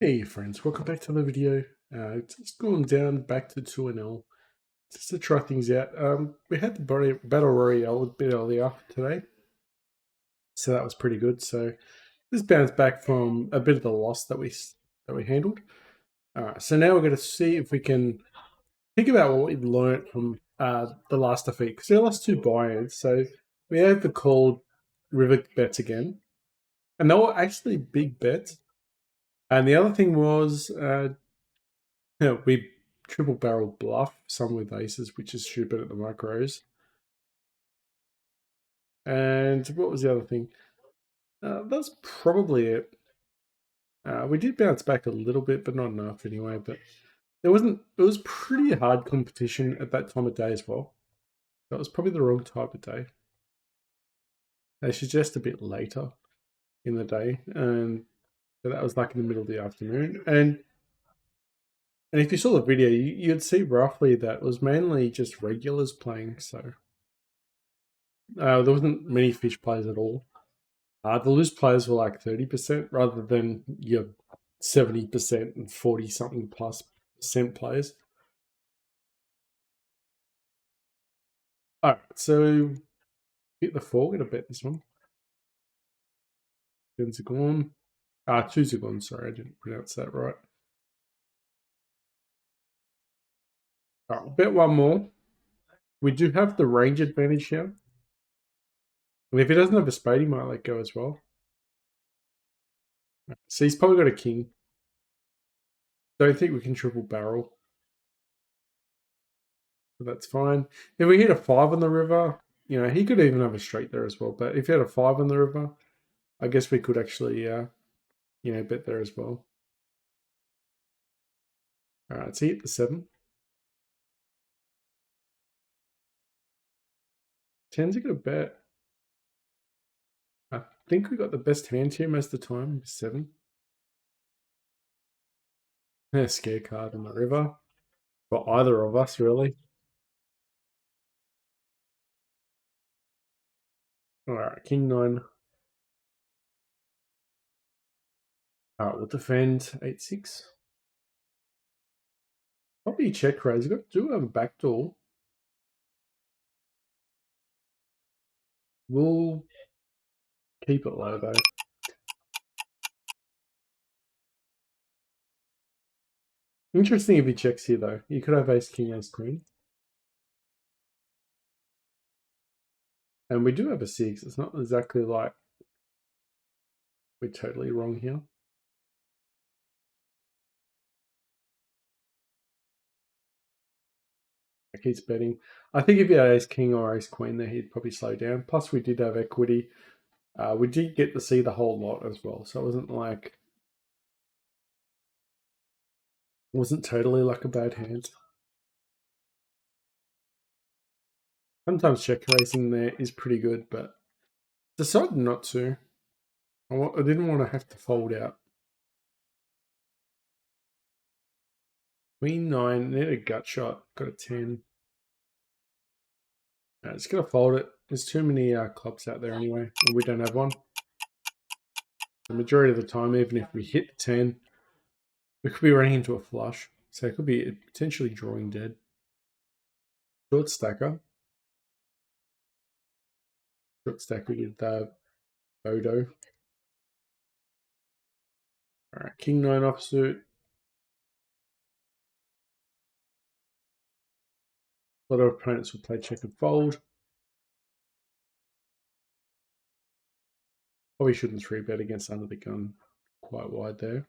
Hey friends, welcome back to the video. Just going down back to 2-0 just to try things out. We had the Battle Royale a bit earlier today, so that was pretty good. So just bounced back from a bit of the loss that we handled. So now we're going to see if we can think about what we learned from the last defeat, because we lost two buy-ins. So we had the called river bets again, and they were actually big bets. And the other thing was yeah, we triple barrel bluff some with aces, which is stupid at the micros. And what was the other thing? That's probably it. We did bounce back a little bit, but not enough anyway. But there wasn't. It was pretty hard competition at that time of day as well. That was probably the wrong type of day. They suggest a bit later in the day, and so that was like in the middle of the afternoon. And if you saw the video, you'd see roughly that it was mainly just regulars playing. So there wasn't many fish players at all. The loose players were like 30% rather than your 70% and 40 something plus percent players. All right, so hit the four, gonna bet this one. Tens are gone. Twos are gone, sorry, I didn't pronounce that right. All right, bet one more. We do have the range advantage here. And if he doesn't have a spade, he might let go as well. So he's probably got a king. Don't think we can triple barrel. But that's fine. If we hit a five on the river, he could even have a straight there as well. But if he had a five on the river, I guess we could actually, bet there as well. All right, so hit the seven. Tens are going to bet. I think we got the best hand here most of the time. Seven. Yeah, scare card on the river. For either of us, really. All right, king nine. All right, we'll defend 8-6. Probably check raise. Do have a backdoor. We'll keep it low though. Interesting if he checks here though. You could have ace king, ace queen. And we do have a six. It's not exactly like we're totally wrong here. He's betting. I think if he had ace king or ace queen there, he'd probably slow down. Plus, we did have equity. We did get to see the whole lot as well, so it wasn't totally like a bad hand. Sometimes check raising there is pretty good, but decided not to. I didn't want to have to fold out. Queen 9, need a gut shot, got a 10. Just gonna fold it. There's too many clubs out there anyway, and we don't have one. The majority of the time, even if we hit the 10, we could be running into a flush. So it could be potentially drawing dead. Short stacker. Short stacker with Bodo. Alright, King 9 offsuit. A lot of opponents will play check and fold. Probably shouldn't 3-bet against under the gun quite wide there.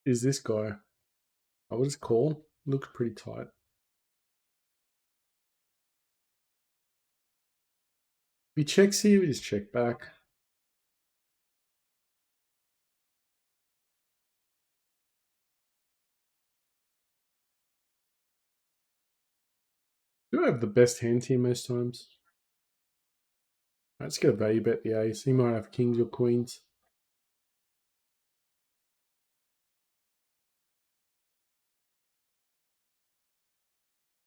Is this guy? I would just call. Looks pretty tight. If he checks here, we just check back. Do I have the best hand here most times? Let's get a value bet the ace. He might have kings or queens.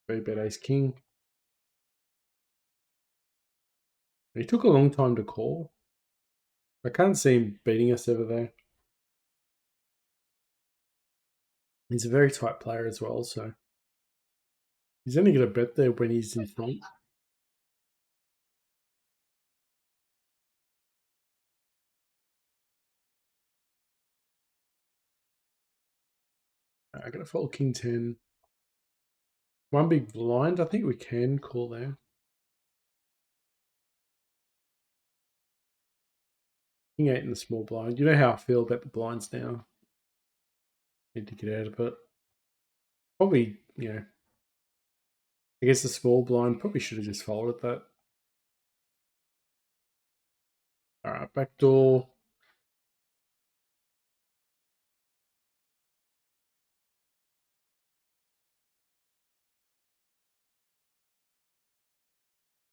Value bet ace king. He took a long time to call. I can't see him beating us over there. He's a very tight player as well, so he's only going to bet there when he's in front. I got to fold king 10. One big blind. I think we can call there. King 8 in the small blind. You know how I feel about the blinds now. Need to get out of it. Probably, I guess the small blind probably should have just folded that. All right, backdoor.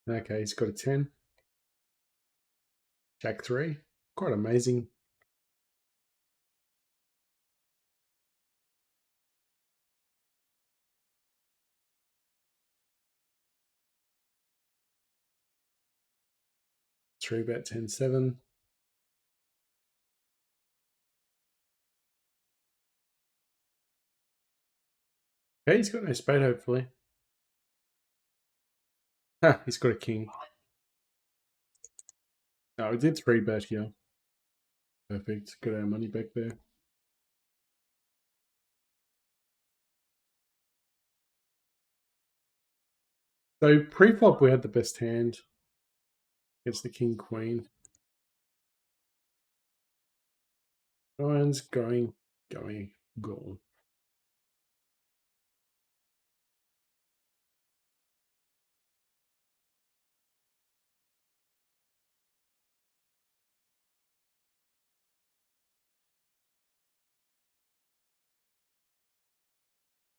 Okay, he's got a 10. Jack 3. Quite amazing. Three bet 10-7. Okay, he's got no spade, hopefully. He's got a king. No, we did 3 bet here. Perfect. Got our money back there. So pre-flop, we had the best hand against the king queen. Ryan's going. Gone.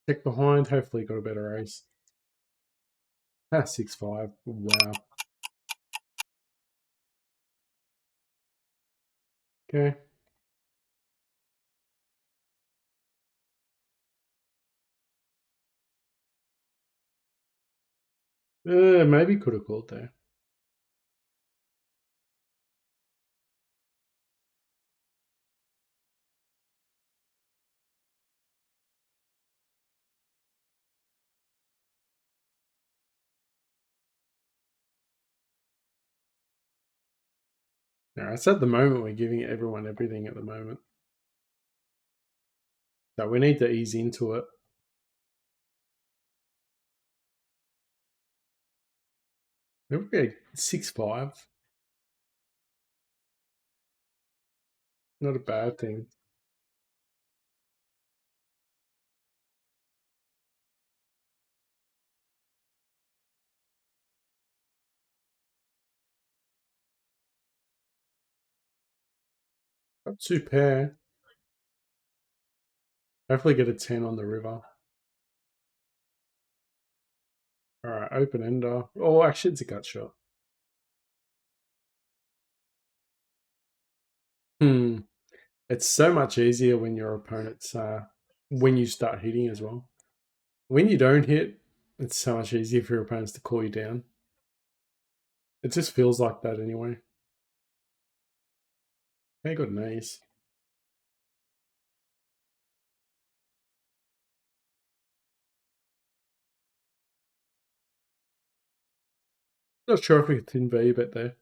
Check behind. Hopefully, got a better ace. 6-5. Wow. Okay. Maybe could have called there. All right, so at the moment, we're giving everyone everything at the moment. So we need to ease into it. Maybe we get 6-5. Not a bad thing. Up 2 pair. Hopefully get a 10 on the river. All right, open ender. Oh, actually, it's a gut shot. It's so much easier when your opponent's when you start hitting as well. When you don't hit, it's so much easier for your opponents to call you down. It just feels like that anyway. Okay, got an ace. Not sure if we can V bet there.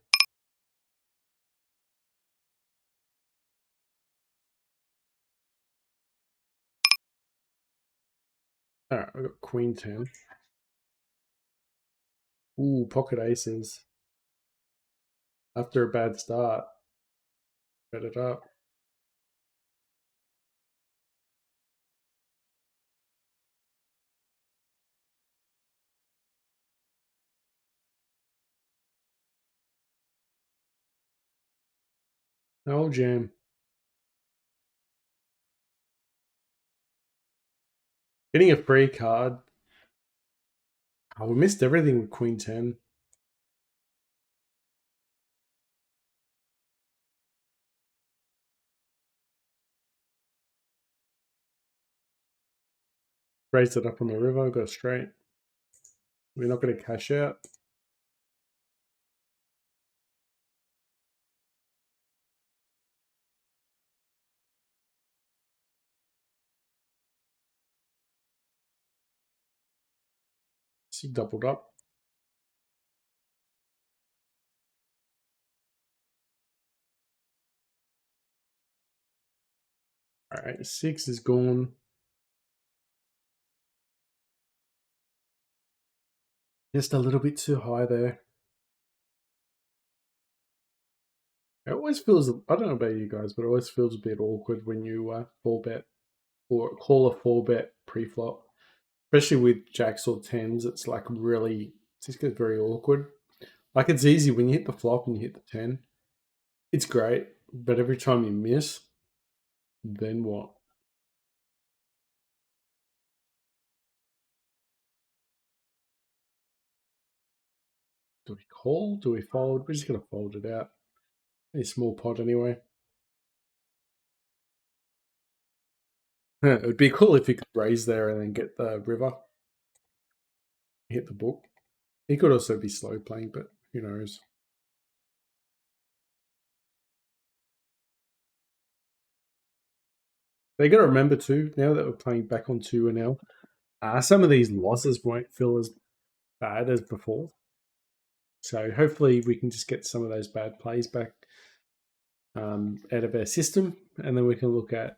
All right, we got queen 10. Ooh, pocket aces. After a bad start, bet it up. Oh, jam. Getting a free card. Oh, we missed everything with queen 10. Raised it up on the river, got straight. We're not going to cash out. She doubled up. All right, 6 is gone. Just a little bit too high there. It always feels, I don't know about you guys, but it always feels a bit awkward when you 4-bet or call a 4-bet pre-flop. Especially with jacks or 10s, it's like really, it just gets very awkward. Like it's easy when you hit the flop and you hit the 10. It's great, but every time you miss, then what? Do we call? Do we fold? We're just going to fold it out. A small pot anyway. It would be cool if you could raise there and then get the river, hit the book. He could also be slow playing, but who knows? They got to remember too, now that we're playing back on 2-0, some of these losses won't feel as bad as before. So hopefully we can just get some of those bad plays back out of our system, and then we can look at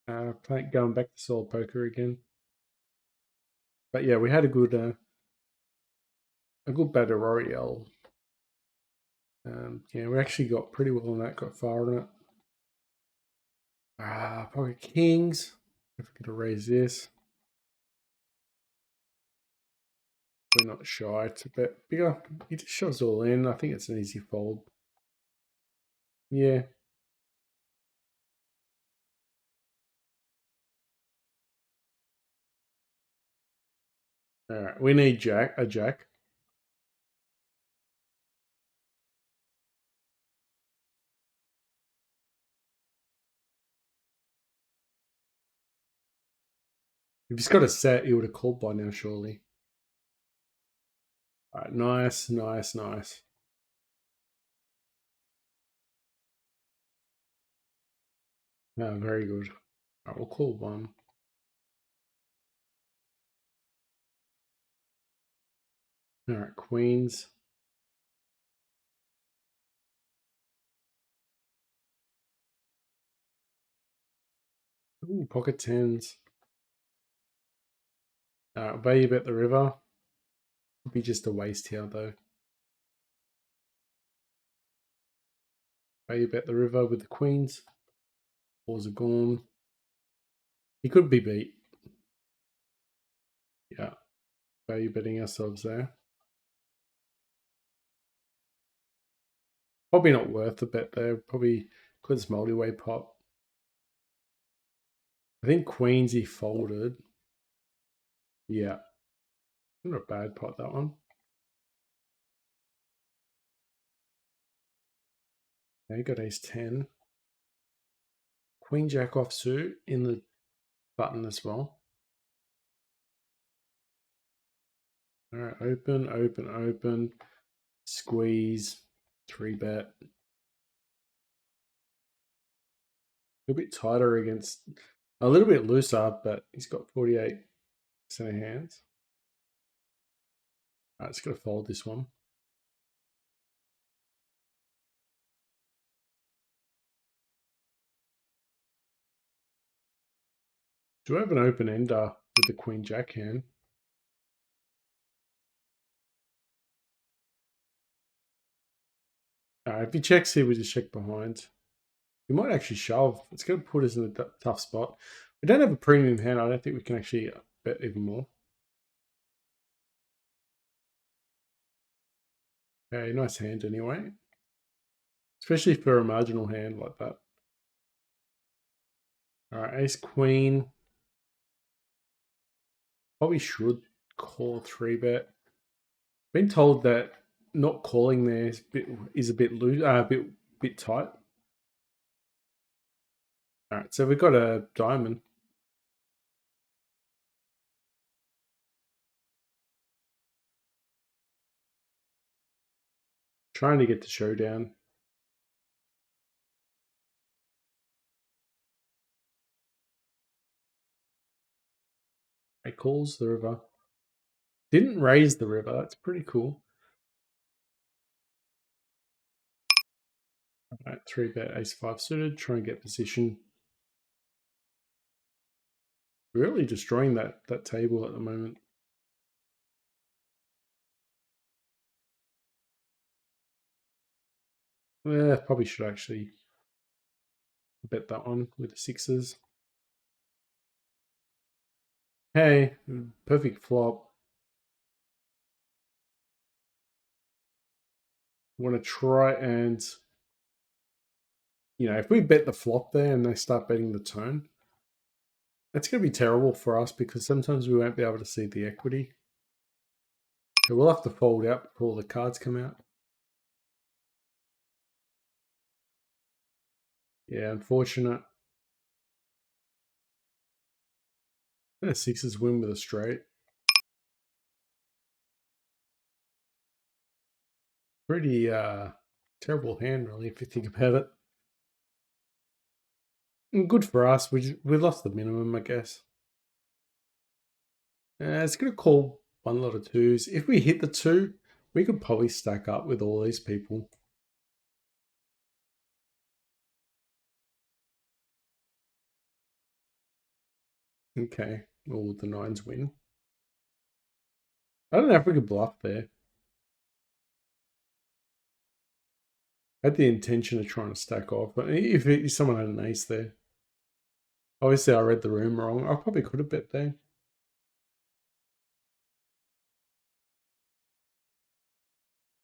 going back to solid poker again. But yeah, we had a good battle royale. Yeah, we actually got pretty well on that. Got far on it. Pocket kings. If we're gonna raise this, we're not shy. It's a bit bigger. He just shoves all in. I think it's an easy fold. Yeah. All right. We need a jack. If he's got a set, he would have called by now, surely. All right. Nice, nice, nice. No, very good. All right, we'll call one. All right, queens. Ooh, pocket tens. Value bet the river. Could be just a waste here though. Value bet the river with the queens. Balls are gone. He could be beat. Yeah. Value betting ourselves there. Probably not worth the bet there. Probably because it's multi-way pot. I think queens he folded. Yeah. Not a bad pot, that one. Okay, got ace 10. Queen jack offsuit in the button as well. All right, open, open, open. Squeeze. 3-bet. A bit tighter against, a little bit looser, but he's got 48% of hands. All right, it's going to fold this one. Do I have an open ender with the queen jack hand? If he checks here, we just check behind. We might actually shove. It's going to put us in a tough spot. We don't have a premium hand. I don't think we can actually bet even more. Okay, nice hand anyway. Especially for a marginal hand like that. All right, ace queen. Probably should call 3-bet. Been told that not calling there is a bit loose, bit tight. All right, so we've got a diamond. Trying to get to showdown. It calls the river. Didn't raise the river. That's pretty cool. All right, 3-bet ace-5 suited. Try and get position. Really destroying that table at the moment. Yeah, probably should actually bet that one with the sixes. Hey, perfect flop. Want to try and, if we bet the flop there and they start betting the turn, that's going to be terrible for us because sometimes we won't be able to see the equity. So we'll have to fold out before all the cards come out. Yeah, unfortunate. And a sixes win with a straight. Pretty terrible hand, really, if you think about it. And good for us. We lost the minimum, I guess. It's going to call one lot of twos. If we hit the two, we could probably stack up with all these people. Okay, all the nines win. I don't know if we could bluff there. I had the intention of trying to stack off, but if someone had an ace there. Obviously, I read the room wrong. I probably could have bet there.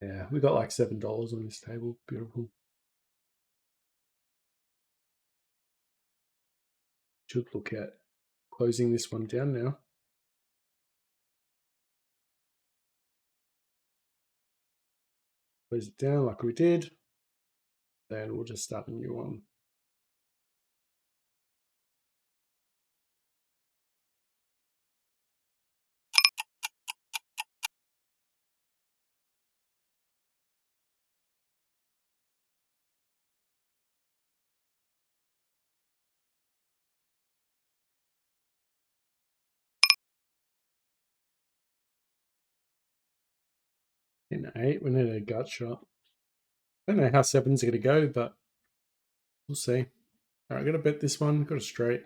Yeah, we got like $7 on this table. Beautiful. Should look at closing this one down now. Close it down like we did. Then we'll just start a new one. In 8, we need a gut shot. I don't know how 7's going to go, but we'll see. All right, got to bet this one. Got a straight.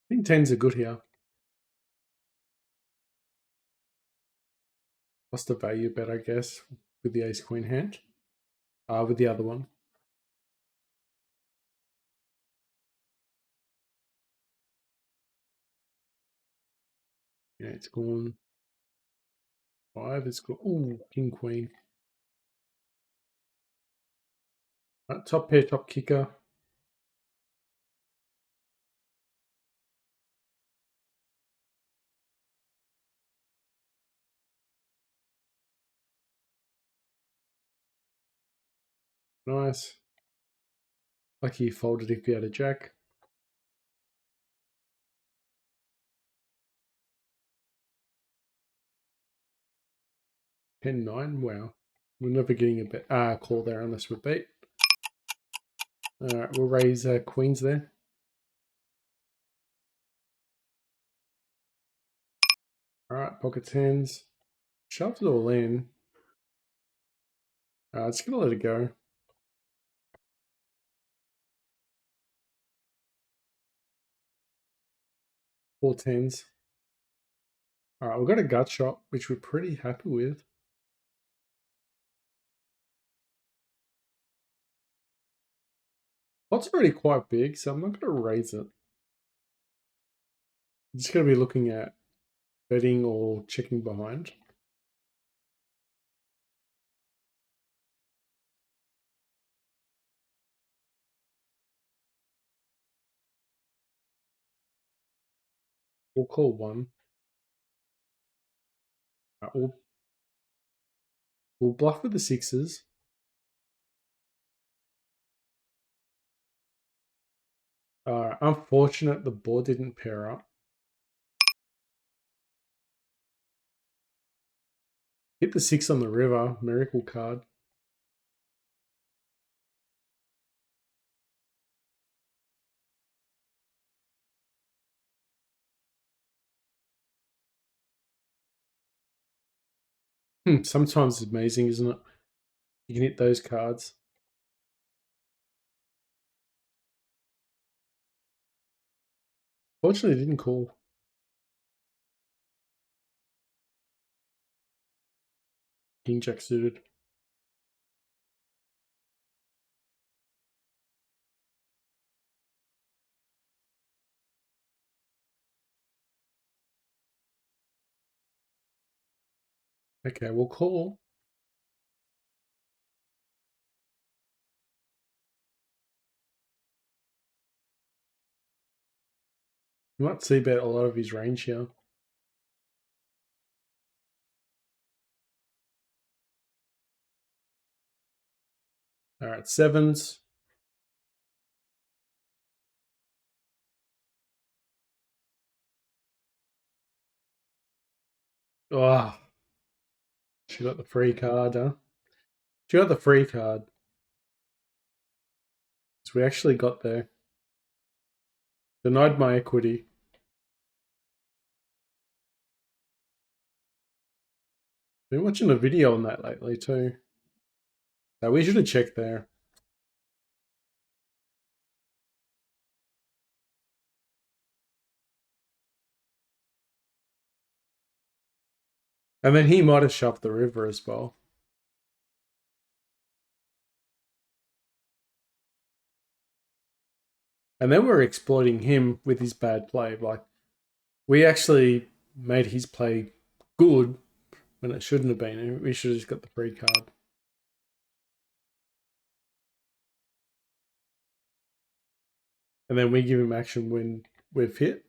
I think 10s are good here. What's the value bet, I guess, with the ace-queen hand? With the other one. Yeah, it's gone. 5, it's got, ooh, king-queen. Top pair, top kicker. Nice. Lucky you folded if you had a jack. 10-9, wow. We're never getting a bet. Call there unless we beat. All right, we'll raise queens there. All right, pocket tens. Shoved it all in. Just gonna let it go. 4 tens. All right, we've got a gut shot, which we're pretty happy with. Pot's already quite big, so I'm not going to raise it. I'm just going to be looking at betting or checking behind. We'll call one. We'll bluff with the sixes. Unfortunate the board didn't pair up. Hit the 6 on the river, miracle card. Sometimes it's amazing, isn't it? You can hit those cards. Fortunately, it didn't call. King Jack suited. Okay, we'll call. You might see bet a lot of his range here. All right, sevens. Oh, she got the free card, huh? She got the free card. So we actually got there. Denied my equity. Been watching a video on that lately too. So we should have checked there. And then he might have shoved the river as well. And then we're exploiting him with his bad play. Like, we actually made his play good when it shouldn't have been. We should have just got the free card. And then we give him action when we've hit.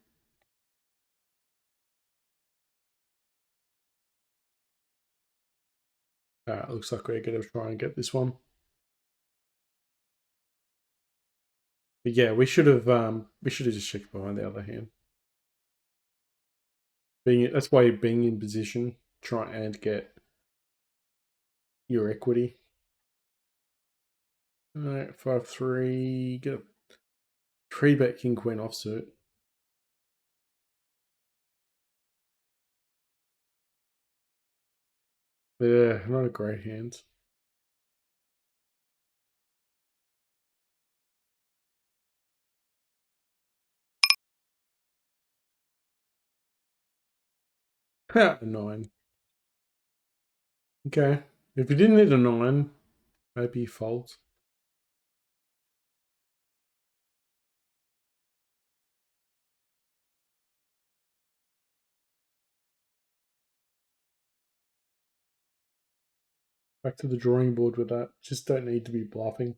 Looks like we're going to try and get this one. But yeah, we should have just checked behind the other hand. That's why being in position, try and get your equity. All right, 5-3. Get a 3-bet king queen offsuit. Yeah, not a great hand. A 9. Okay. If you didn't hit a 9, maybe he folds. Back to the drawing board with that. Just don't need to be bluffing.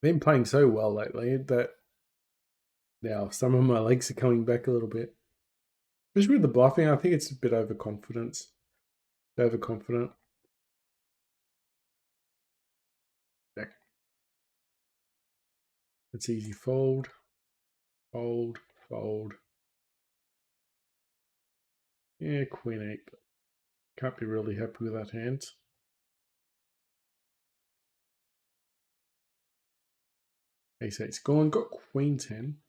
Been playing so well lately that now some of my legs are coming back a little bit. Especially with the bluffing, I think it's a bit overconfidence. Overconfident. Yeah. It's easy. Fold, fold, fold. Yeah, queen 8. Can't be really happy with that hand. Ace 8's gone. Got queen 10.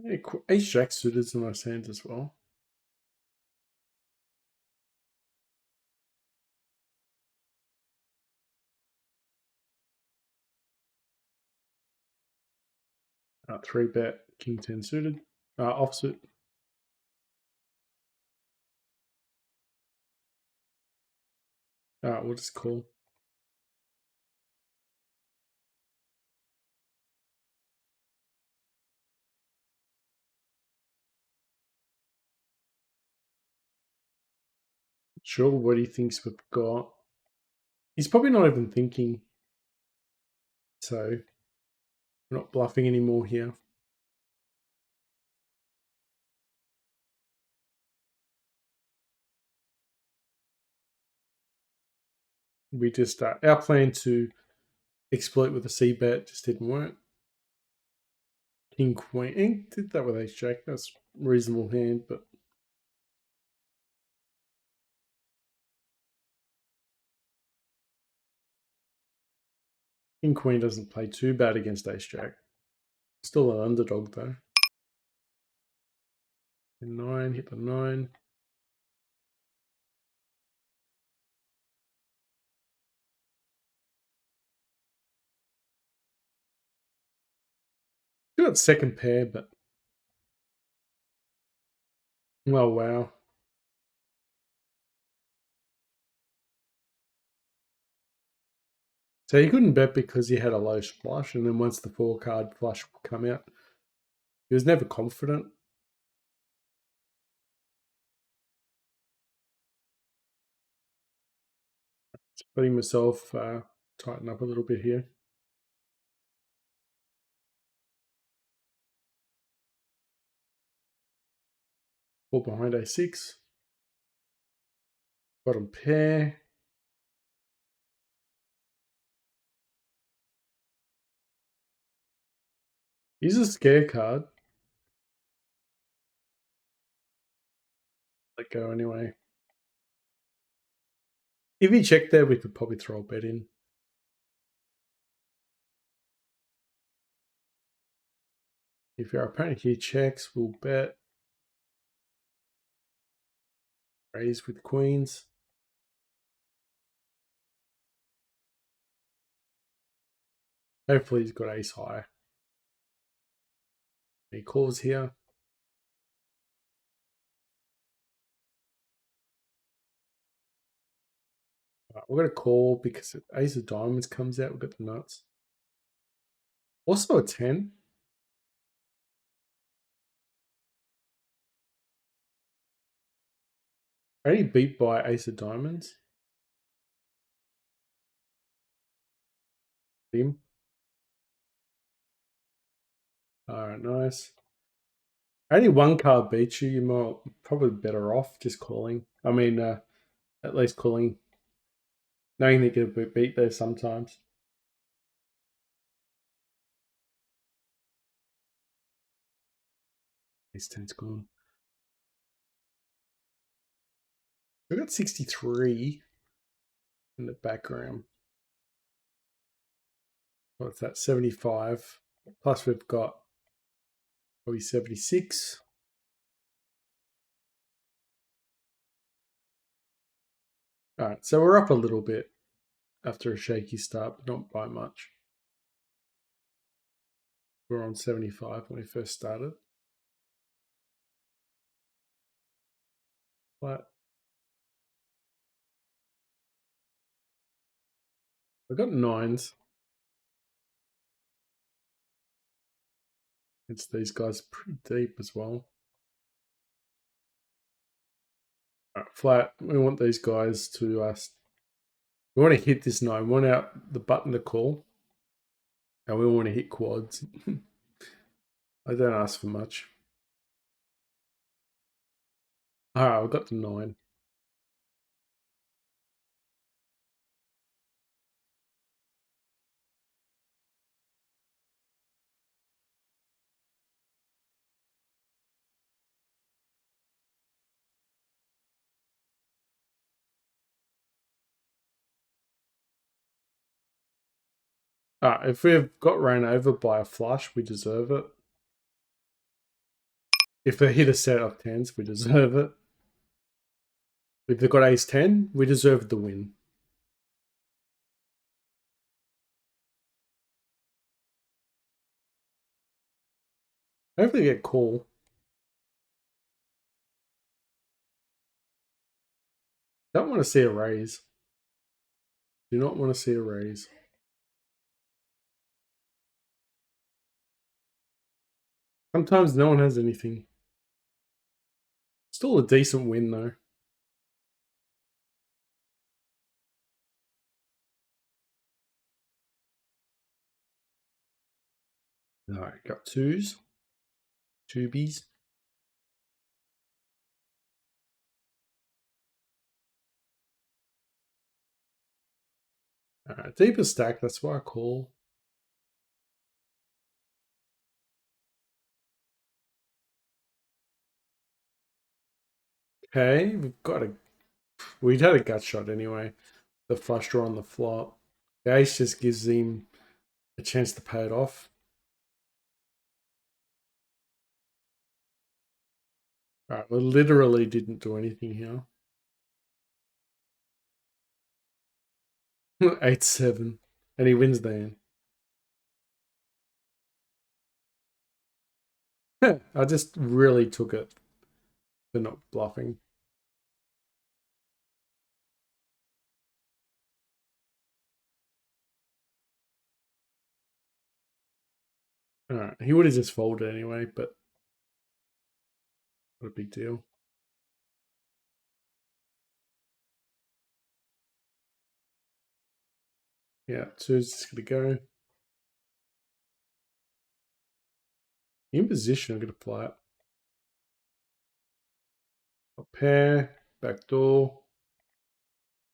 Yeah, ace jack suited a nice hand as well. Three bet king 10 suited. Offsuit. We'll just call. Sure, what he thinks we've got. He's probably not even thinking. So we're not bluffing anymore here. We just our plan to exploit with a C bet just didn't work. King queen did that with ace jack. That's a reasonable hand, but king queen doesn't play too bad against ace jack. Still an underdog though. 9, hit the 9. Got second pair, but oh wow. So he couldn't bet because he had a low flush, and then once the 4-card flush come out, he was never confident. Just letting myself tighten up a little bit here. Four behind A6. Bottom pair. He's a scare card. Let go anyway. If he checked there, we could probably throw a bet in. If our opponent here checks, we'll bet. Raise with queens. Hopefully he's got ace high. He calls here. Right, we're going to call because ace of diamonds comes out. We've got the nuts. Also a 10. Only beat by ace of diamonds. Him. Alright, nice. Only one card beats you. You might probably better off just calling. I mean, at least calling, knowing they get beat there sometimes. Ace 10's gone. We've got 63 in the background. What's that? 75. Plus we've got probably 76. Alright, so we're up a little bit after a shaky start, but not by much. We were on 75 when we first started. But we've got 9s. It's these guys pretty deep as well. Right, flat. We want these guys to we want to hit this 9. We want out the button to call. And we want to hit quads. I don't ask for much. Alright, we've got the 9. If we've got ran over by a flush, we deserve it. If they hit a set of 10s, we deserve it. If they've got ace 10, we deserve the win. Hopefully get call. Don't want to see a raise. Do not want to see a raise. Sometimes no one has anything. Still a decent win though. Alright, got 2s. 2Bs. Deeper stack, that's why I call. Okay, we'd had a gut shot anyway. The flush draw on the flop. The ace just gives him a chance to pay it off. Alright, we literally didn't do anything here. 8-7. And he wins the hand. I just really took it for not bluffing. Alright, he would have just folded anyway, but not a big deal. Yeah, two's just gonna go. In position, I'm gonna play it. A pair, backdoor.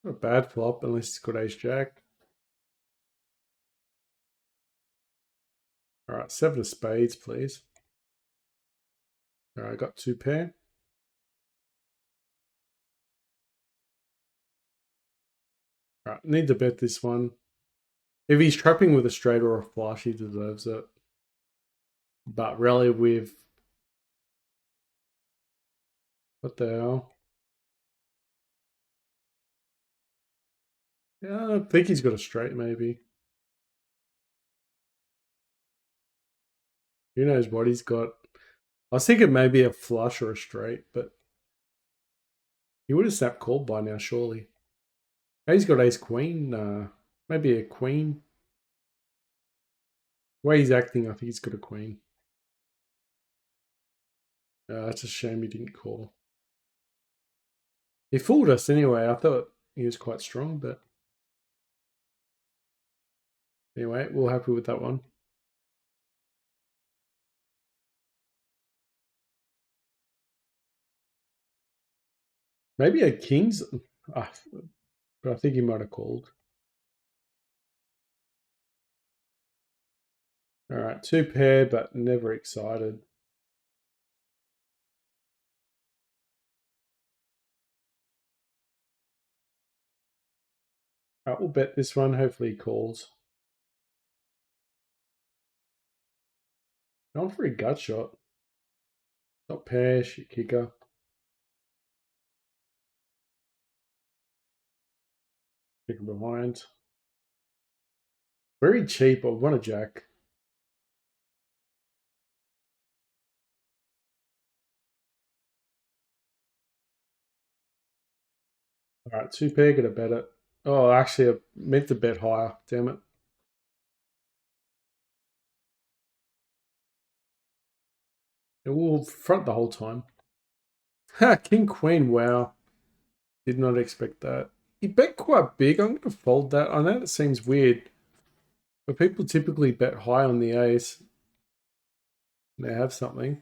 Not a bad flop unless he's got ace jack. Alright, 7 of spades, please. Alright, I got 2 pair. Alright, need to bet this one. If he's trapping with a straight or a flush, he deserves it. But really with... What the hell? Yeah, I think he's got a straight, maybe. Who knows what he's got. I was thinking maybe a flush or a straight, but he would have snapped called by now, surely. He's got ace queen. Maybe a queen. The way he's acting, I think he's got a queen. It's a shame he didn't call. He fooled us anyway. I thought he was quite strong, but anyway, we're happy with that one. Maybe a king's, but I think he might have called. All right, 2 pair, but never excited. All right, we'll bet this one. Hopefully he calls. Going for a gut shot. Not pair, shit kicker. Kicker behind. Very cheap. I want a jack. All right, 2 pair, gonna bet it. Oh, actually, I meant to bet higher. Damn it. It will front the whole time. Ha, king, queen. Wow. Did not expect that. He bet quite big. I'm going to fold that. I know that seems weird, but people typically bet high on the ace. They have something.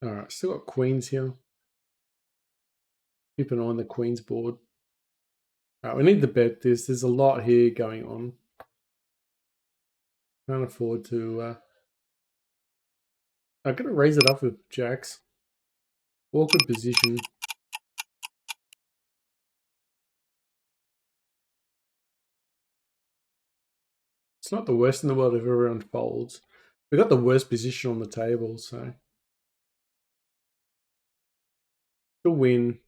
All right, still got queens here. Keep an eye on the queens board. All right, we need to bet this. There's a lot here going on. Can't afford to... I'm going to raise it up with jacks. Awkward position. It's not the worst in the world if everyone folds. We got the worst position on the table, so... Still win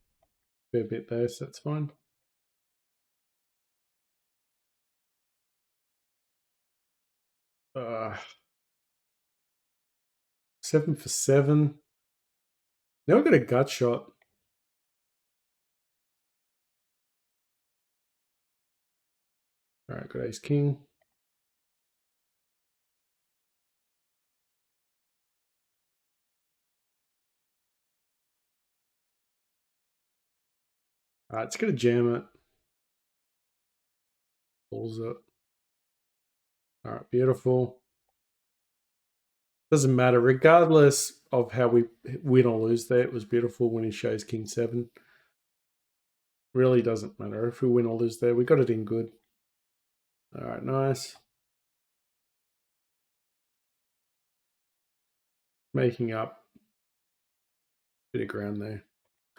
a fair bit there, so that's fine. Uh, 7 for 7. Now we've got a gut shot. All right, got ace king. All right, it's gonna jam it. Pulls it. All right, beautiful. Doesn't matter, regardless of how we win or lose there. It was beautiful when he shows king 7. Really doesn't matter if we win or lose there. We got it in good. All right, nice. Making up a bit of ground there.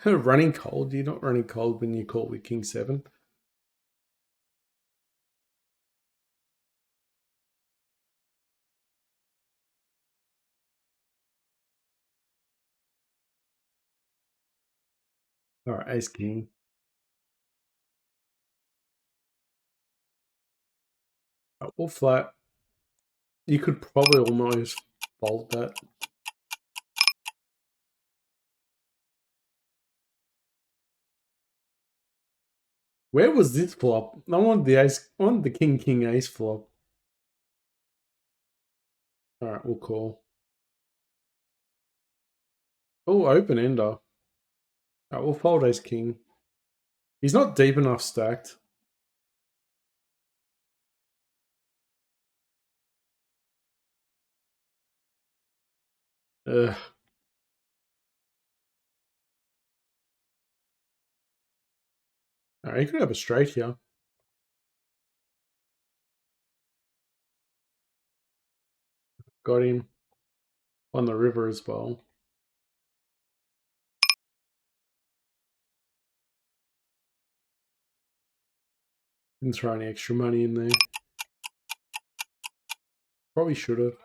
Running cold. You're not running cold when you call with king 7. All right, ace king. All flat. You could probably almost fold that. Where was this flop? I wanted the ace. I wanted the king king ace flop. All right, we'll call. Oh, open ender. All right, we'll fold ace king. He's not deep enough stacked. Ugh. All right, he could have a straight here. Got him on the river as well. Didn't throw any extra money in there. Probably should have.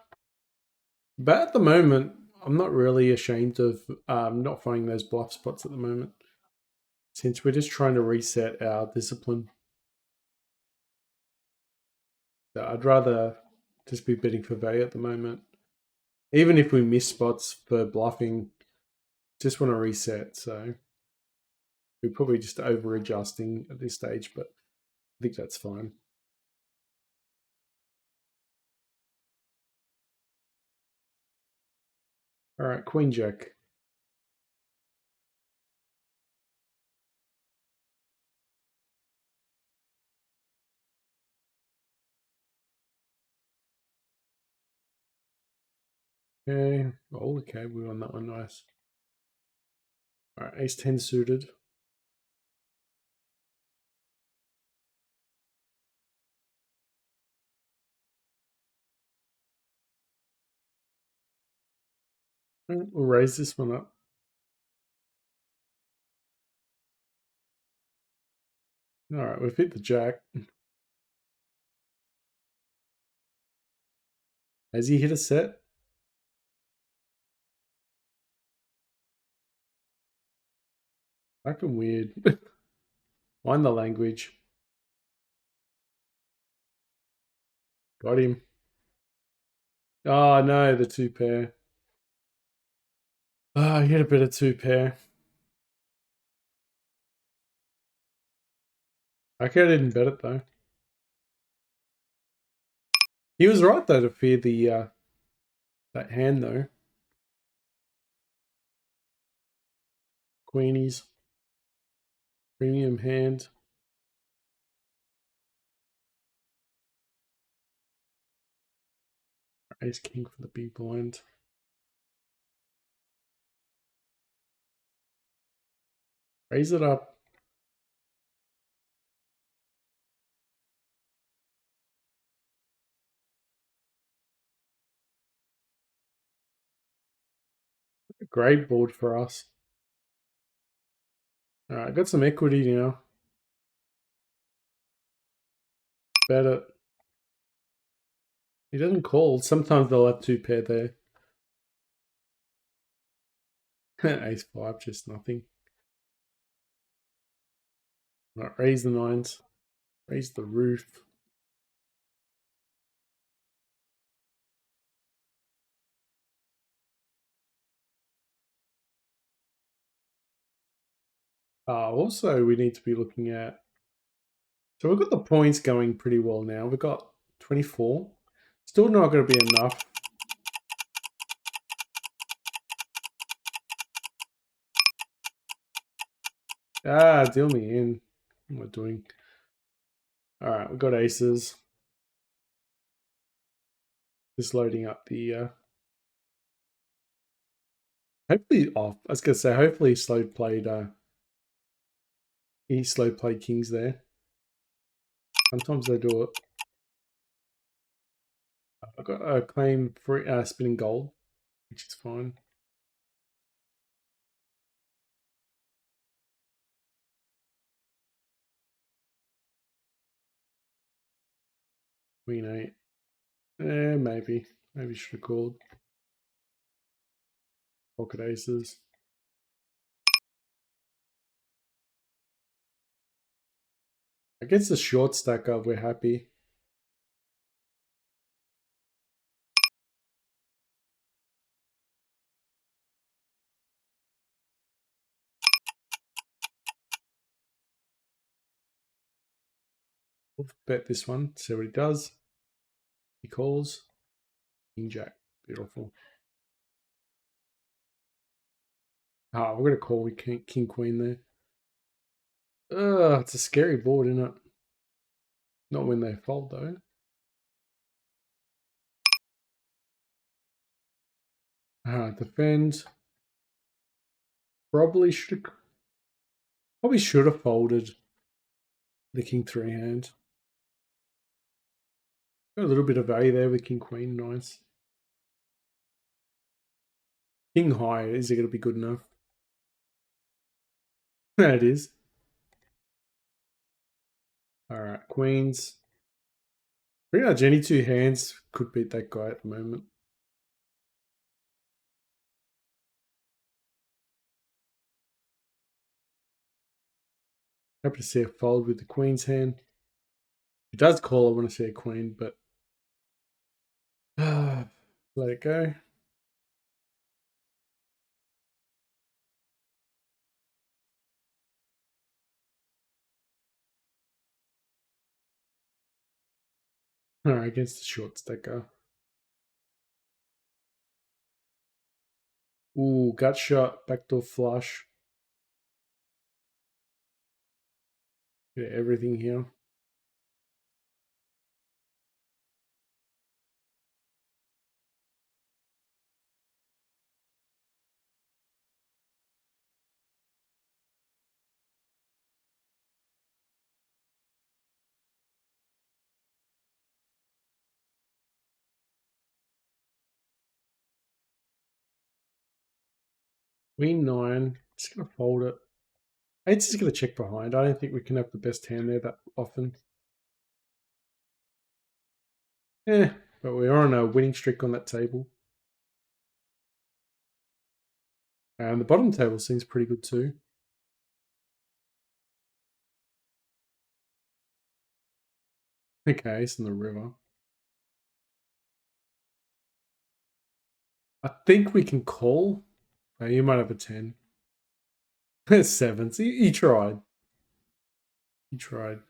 But at the moment, I'm not really ashamed of not finding those bluff spots at the moment. Since we're just trying to reset our discipline. So I'd rather just be betting for value at the moment. Even if we miss spots for bluffing, just want to reset. So we're probably just over adjusting at this stage, but I think that's fine. All right, Queen Jack. Okay. Oh, okay. We won that one. Nice. All right, Ace 10 suited. We'll raise this one up. All right, we've hit the jack. Has he hit a set? Fucking weird. Mind the language. Got him. Oh no, the two pair. Oh, he hit a bit of two pair. Okay, I didn't bet it though. He was right though to fear the that hand though. Queenies. Premium hand. Ace king for the big blind. Raise it up. Great board for us. Alright, got some equity now. Bet it. He doesn't call. Sometimes they'll have two pair there. Ace 5, just nothing. Right, raise the nines. Raise the roof. Also, we need to be looking at... So we've got the points going pretty well now. We've got 24. Still not going to be enough. Ah, deal me in. What am I doing? Alright, we've got aces. Just loading up the... Hopefully, I was going to say, hopefully he slow played kings there. Sometimes they do it. I've got a claim for spinning gold, which is fine. Queen 8. Maybe. Maybe should have called. Pocket aces. Against the short stacker, we're happy. We'll bet this one, see what he does. He calls. King Jack. Beautiful. Ah, we're going to call with King Queen there. It's a scary board, isn't it? Not when they fold, though. Defend. Probably should have folded the King 3 hand. Got a little bit of value there with King Queen, nice. King High, is it going to be good enough? It is. Alright, Queens. Pretty much any two hands could beat that guy at the moment. Happy to see a fold with the Queen's hand. If it does call, I want to see a Queen, but let it go. Alright, against the short stacker. Ooh, gut shot, backdoor flush. Get everything here. Queen 9. Just going to fold it. Eight's just going to check behind. I don't think we can have the best hand there that often. But we're on a winning streak on that table. And the bottom table seems pretty good too. Okay, it's in the river. I think we can call. Oh, you might have a 10. Sevens. He tried. He tried.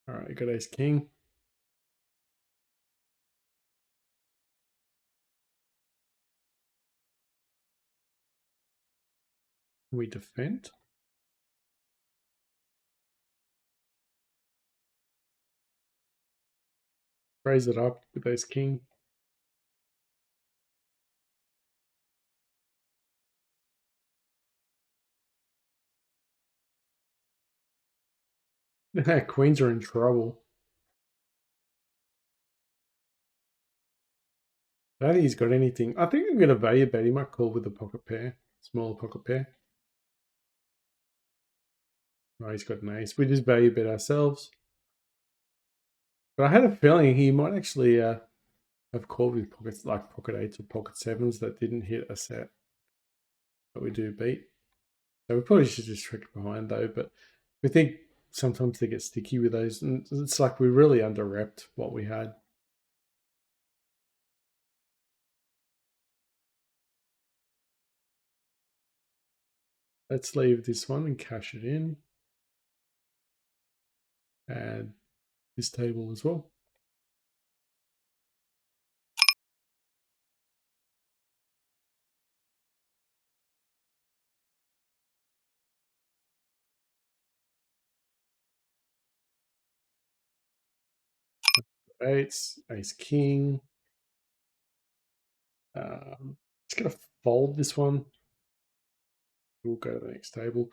Alright, you got ace king. We defend. Raise it up with ace king. Queens are in trouble. I don't think he's got anything. I think I'm going to value bet. He might call with a pocket pair. Smaller pocket pair. Oh, he's got an ace. We just value bet ourselves. But I had a feeling he might actually have called with pockets like pocket eights or pocket sevens that didn't hit a set. But we do beat. So we probably should just trick behind though. But we think sometimes they get sticky with those. And it's like we really under-repped what we had. Let's leave this one and cash it in. And this table as well. Eights, ace king. Just gonna fold this one. We'll go to the next table.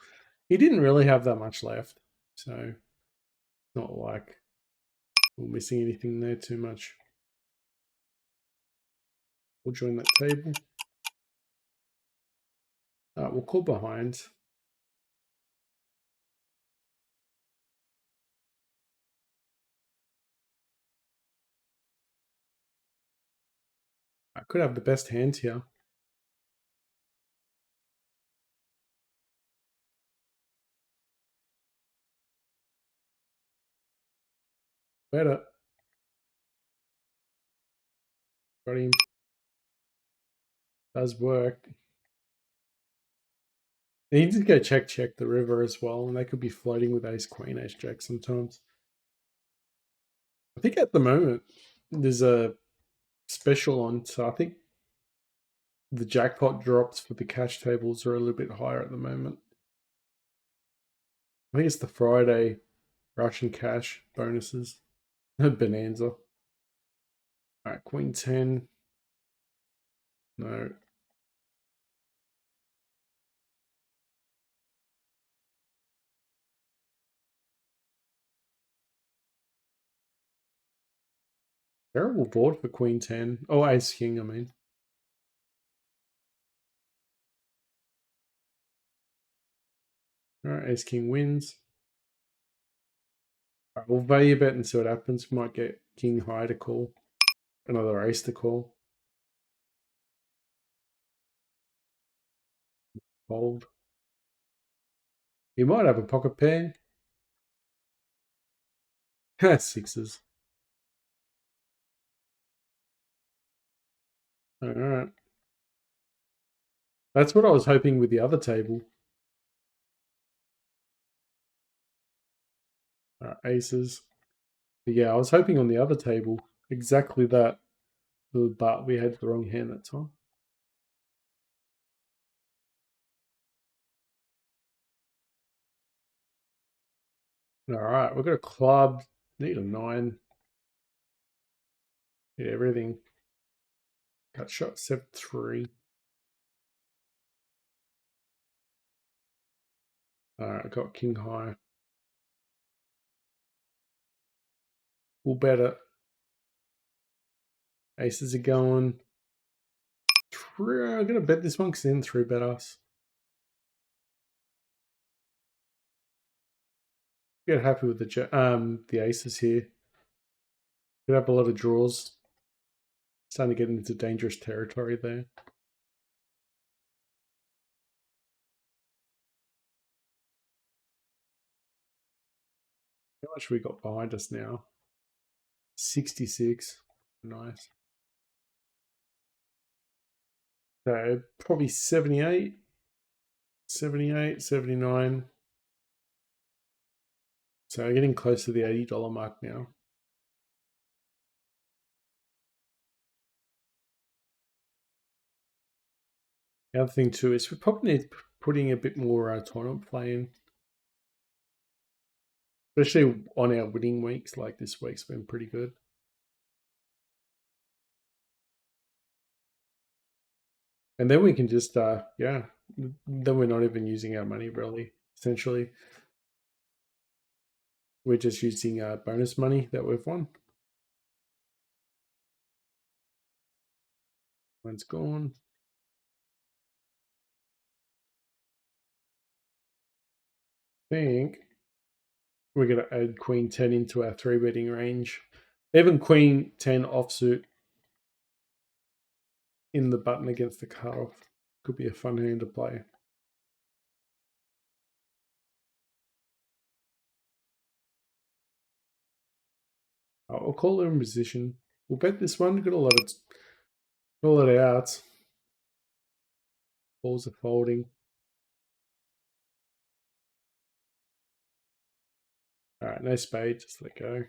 He didn't really have that much left, so not like we're missing anything there too much. We'll join that table. We'll call behind. I could have the best hand here. Better. Got him. Does work. And you just go check the river as well, and they could be floating with ace queen, ace jack sometimes. I think at the moment there's a special on, so I think the jackpot drops for the cash tables are a little bit higher at the moment. I think it's the Friday Russian cash bonuses. Bonanza. All right, queen 10. No. Terrible board for queen 10. Oh, ace king, I mean. All right, ace king wins. All right, we'll value bet and see what happens. We might get king high to call. Another ace to call. Fold. He might have a pocket pair. Sixes. All right. That's what I was hoping with the other table. Aces. But yeah, I was hoping on the other table exactly that, but we had the wrong hand that time. All right, we've got a club. Need a 9. Hit everything. Cut shot 7-3. All right, I got king high. We'll bet it. Aces are going. I'm gonna bet this one because then 3-bet us. Get happy with the aces here. Could have a lot of draws. Starting to get into dangerous territory there. How much we got behind us now? 66. Nice. So probably 78, 78, 79. So getting close to the $80 mark now. The other thing too is we probably need putting a bit more tournament play in. Especially on our winning weeks, like this week's been pretty good. And then we can just, yeah, then we're not even using our money really, essentially. We're just using bonus money that we've won. One's gone. I think we're going to add queen 10 into our 3-betting range. Even queen 10 offsuit in the button against the cutoff could be a fun hand to play. I'll call it in position. We'll bet this one. Got a lot of outs. Balls are folding. All right, no spade. Just let go.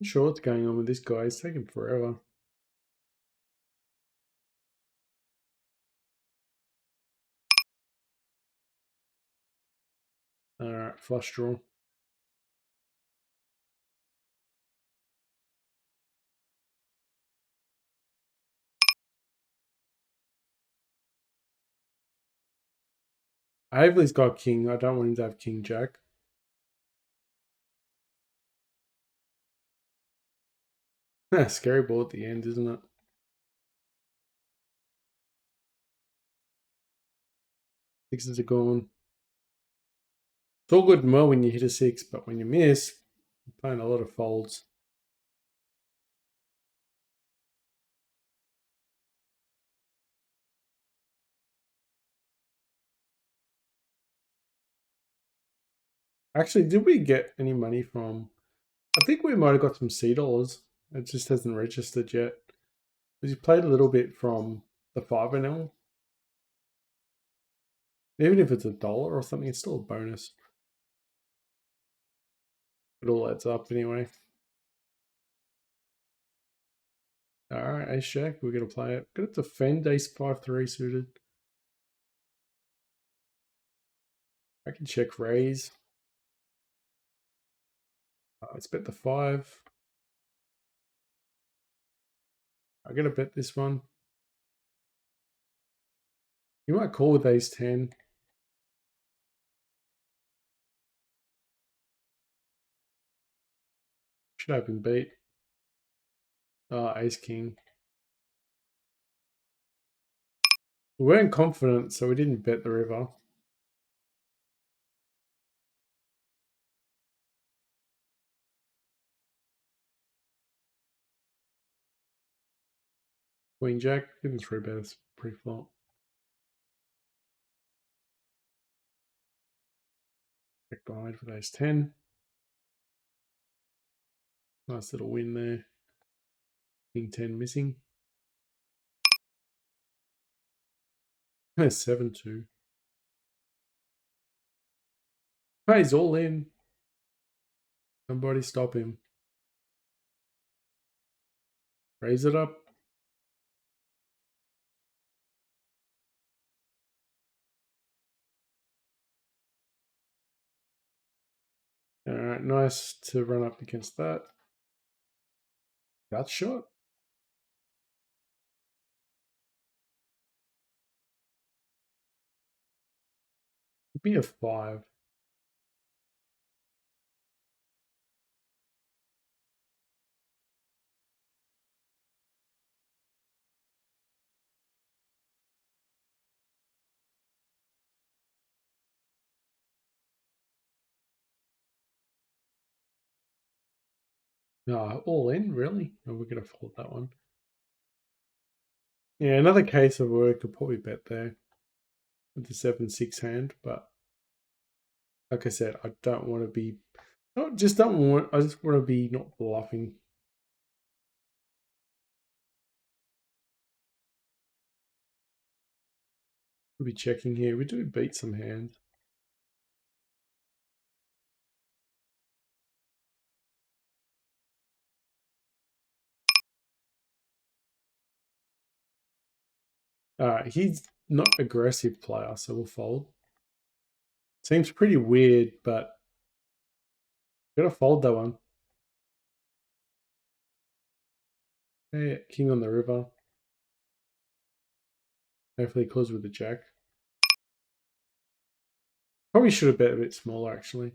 Not sure what's going on with this guy. It's taking forever. All right, flush draw. Haverly's got king. I don't want him to have king jack. Scary ball at the end, isn't it? Sixes are gone. It's all good and well when you hit a 6, but when you miss, you're playing a lot of folds. Actually, did we get any money from? I think we might have got some $C. It just hasn't registered yet. Because you played a little bit from the 5 Even if it's $1 or something, it's still a bonus. It all adds up anyway. Alright, ace jack, we're gonna play it. Gonna defend ace 5-3 suited. I can check raise. Let's bet the 5. I'm gonna bet this one. You might call with ace 10. Should open beat. Ace king. We weren't confident, so we didn't bet the river. Queen jack, didn't 3-bet us pre-flop. Check behind with ace 10. Nice little win there. King 10 missing. 7-2. He's all in. Somebody stop him. Raise it up. Alright, nice to run up against that. Gut shot. Give me a 5. No, all in, really? Oh, we're going to fold that one. Yeah, another case of where I could probably bet there with the 7-6 hand, but like I said, I don't want to be. I just want to be not bluffing. We'll be checking here. We do beat some hands. He's not aggressive player, so we'll fold. Seems pretty weird, but gotta fold that one. Yeah, king on the river. Hopefully he calls with the jack. Probably should have bet a bit smaller, actually.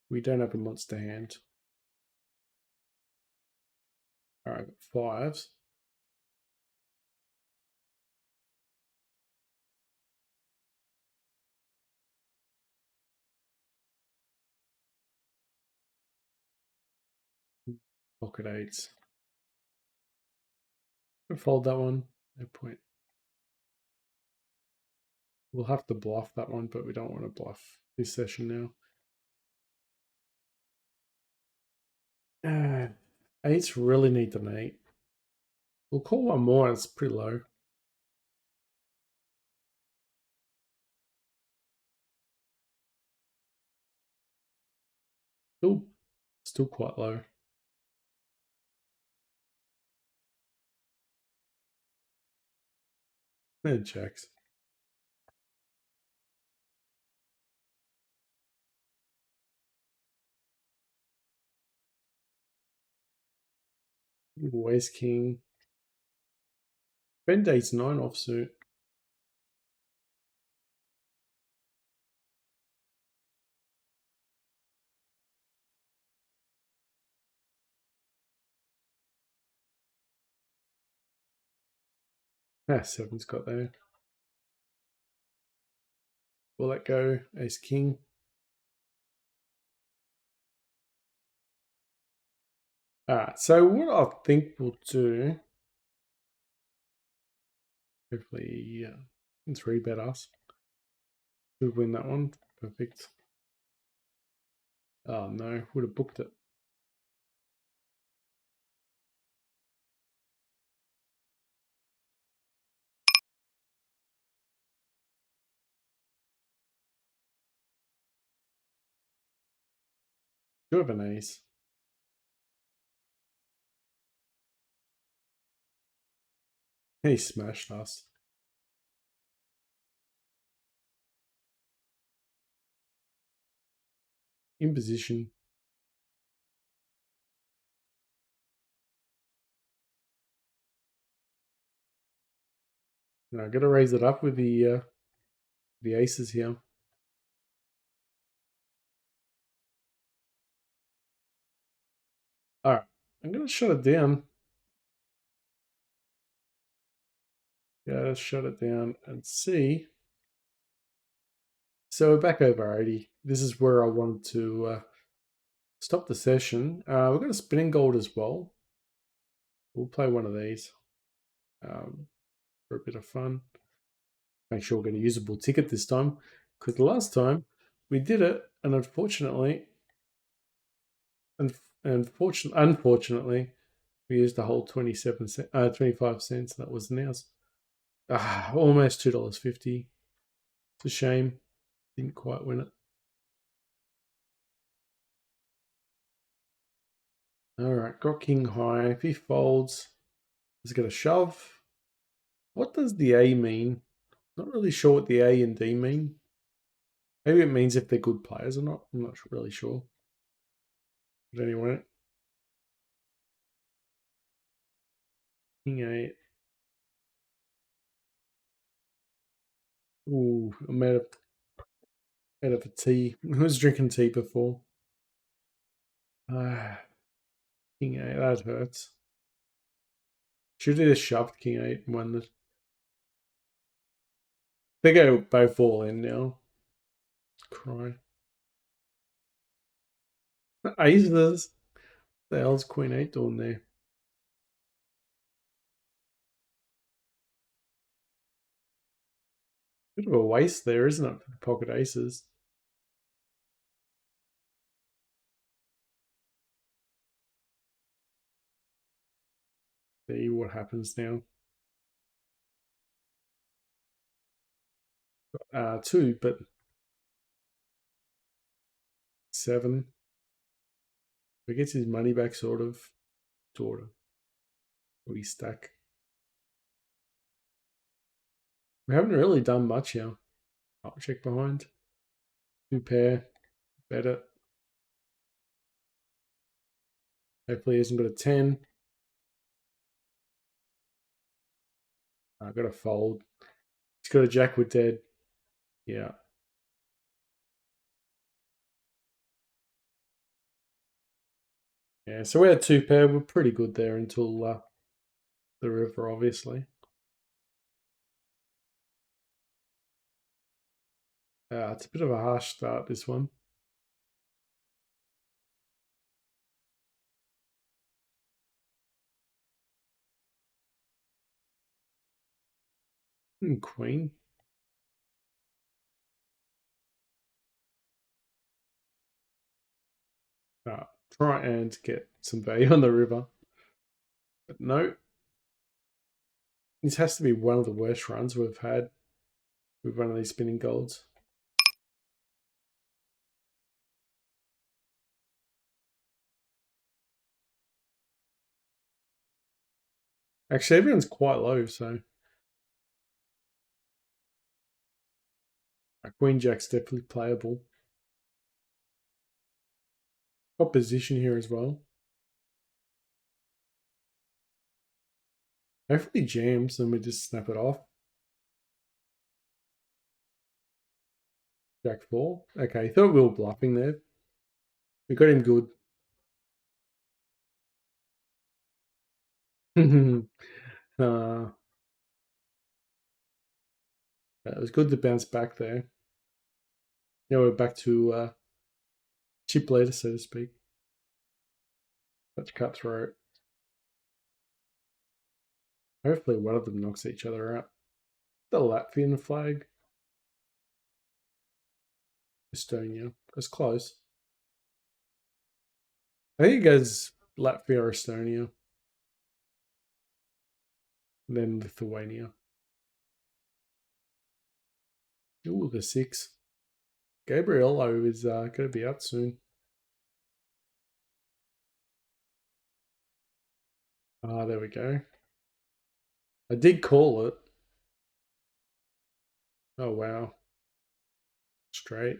We don't have a monster hand. All right, fives. Pocket eights. I'll fold that one. No point. We'll have to bluff that one, but we don't want to bluff this session now. Eights really need an 8. We'll call one more. It's pretty low. Still quite low. And checks. Ace king. Bend ace 9 offsuit. Seven's got there. We'll let go. Ace king. Alright, so what I think we'll do. Hopefully, can 3-bet us. Should win that one. Perfect. Oh no, would have booked it. Do have an ace. He smashed us. In position. Now, got to raise it up with the aces here. All right, I'm gonna shut it down. Yeah, let's shut it down and see. So we're back over 80. This is where I wanted to stop the session. We've got a spinning gold as well. We'll play one of these for a bit of fun. Make sure we get a usable ticket this time, because the last time we did it, and unfortunately, we used the whole 25 cents. That was ours. Almost $2.50. It's a shame. Didn't quite win it. All right, got king high. If he folds, let's get a shove. What does the A mean? Not really sure what the A and D mean. Maybe it means if they're good players or not. I'm not really sure. But anyway, king 8. Ooh, I'm out of a tea. I was drinking tea before. King 8, that hurts. Should have just shoved king 8 and won it. They go both all in now. Cry. Aces. The hell's queen 8 doing there? Bit of a waste there, isn't it? For the pocket aces. See what happens now. 2, but 7. He gets his money back, sort of. Sort of. We stack. We haven't really done much here. I'll check behind. 2 pair. Bet it. Hopefully he hasn't got a 10. I got a fold. He's got a jack with dead. Yeah. Yeah, so we had 2 pair. We're pretty good there until the river, obviously. It's a bit of a harsh start, this one. Queen. Try and get some value on the river. But no. This has to be one of the worst runs we've had with one of these spinning golds. Actually, everyone's quite low, so Queen Jack's definitely playable. Got position here as well. Hopefully jams, and we just snap it off. Jack 4. Okay, thought we were bluffing there. We got him good. It was good to bounce back there. Now we're back to chip leader, so to speak. That's cutthroat. Hopefully one of them knocks each other out. The Latvian flag. Estonia. That's close. I think it goes Latvia, Estonia, then Lithuania. Ooh, the 6. Gabriello is going to be out soon. Ah, there we go. I did call it. Oh, wow. Straight.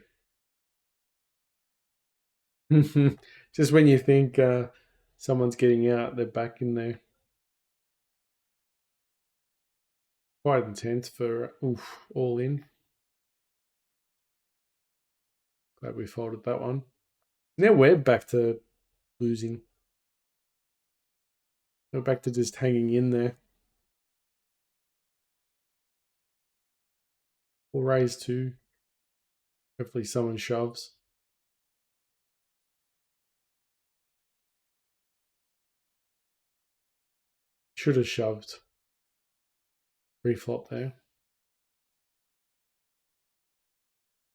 Just when you think someone's getting out, they're back in there. Quite intense for all in. Glad we folded that one. Now we're back to losing. We're back to just hanging in there. We'll raise 2. Hopefully someone shoves. Should have shoved. Reflop there.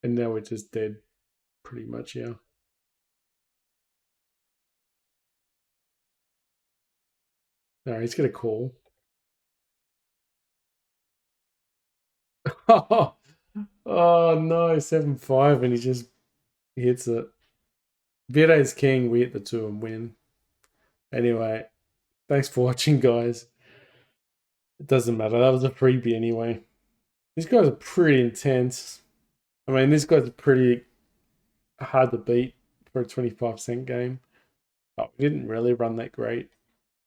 And now we're just dead. Pretty much, yeah. No, he's going to call. Oh no, 7-5, and he just hits it. Vide's king, we hit the 2 and win. Anyway, thanks for watching, guys. It doesn't matter. That was a freebie anyway. These guys are pretty intense. I mean, this guy's pretty hard to beat for a 25-cent game. But we didn't really run that great.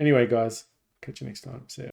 Anyway, guys, catch you next time. See ya.